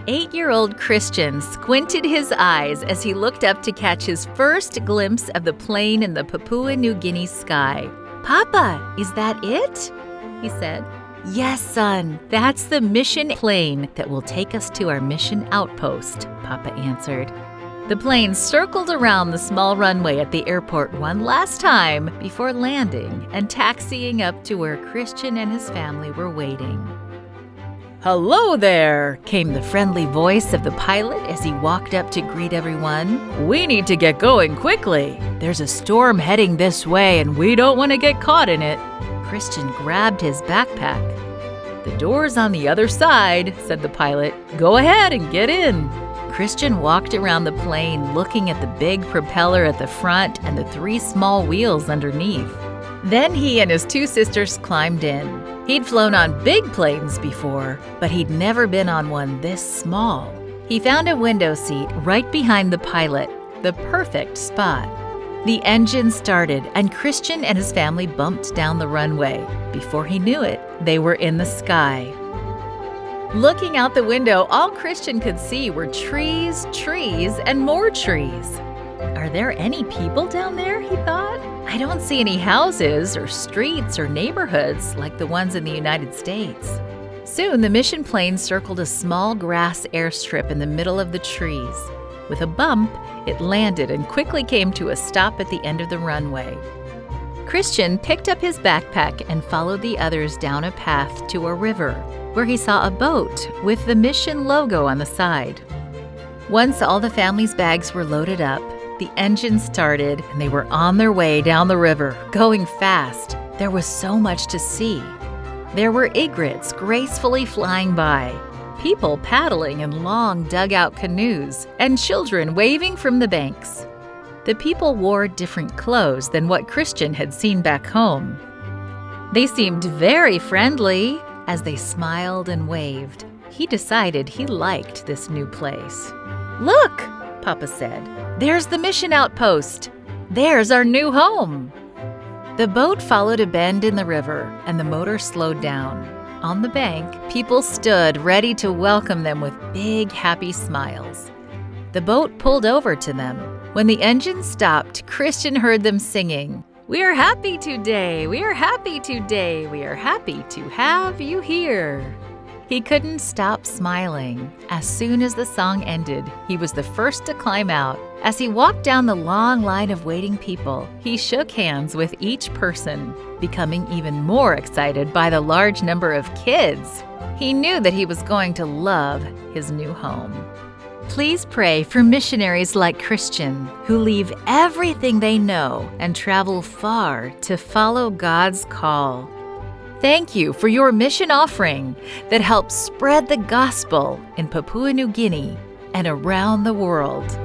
8-year-old Christian squinted his eyes as he looked up to catch his first glimpse of the plane in the Papua New Guinea sky. "Papa, is that it?" he said. "Yes, son, that's the mission plane that will take us to our mission outpost," Papa answered. The plane circled around the small runway at the airport one last time before landing and taxiing up to where Christian and his family were waiting. "Hello there," came the friendly voice of the pilot as he walked up to greet everyone. "We need to get going quickly. There's a storm heading this way and we don't want to get caught in it." Christian grabbed his backpack. "The door's on the other side," said the pilot. "Go ahead and get in." Christian walked around the plane looking at the big propeller at the front and the 3 small wheels underneath. Then he and his 2 sisters climbed in. He'd flown on big planes before, but he'd never been on one this small. He found a window seat right behind the pilot, the perfect spot. The engine started and Christian and his family bumped down the runway. Before he knew it, they were in the sky. Looking out the window, all Christian could see were trees, trees, and more trees. "Are there any people down there?" he thought. "I don't see any houses or streets or neighborhoods like the ones in the United States." Soon, the mission plane circled a small grass airstrip in the middle of the trees. With a bump, it landed and quickly came to a stop at the end of the runway. Christian picked up his backpack and followed the others down a path to a river, where he saw a boat with the mission logo on the side. Once all the family's bags were loaded up, the engine started and they were on their way down the river, going fast. There was so much to see. There were egrets gracefully flying by, people paddling in long dugout canoes, and children waving from the banks. The people wore different clothes than what Christian had seen back home. They seemed very friendly as they smiled and waved. He decided he liked this new place. "Look," Papa said, "there's the mission outpost. There's our new home." The boat followed a bend in the river, and the motor slowed down. On the bank, people stood ready to welcome them with big, happy smiles. The boat pulled over to them. When the engine stopped, Christian heard them singing, "We are happy today, we are happy today, we are happy to have you here." He couldn't stop smiling. As soon as the song ended, he was the first to climb out. As he walked down the long line of waiting people, he shook hands with each person, becoming even more excited by the large number of kids. He knew that he was going to love his new home. Please pray for missionaries like Christian who leave everything they know and travel far to follow God's call. Thank you for your mission offering that helps spread the gospel in Papua New Guinea and around the world.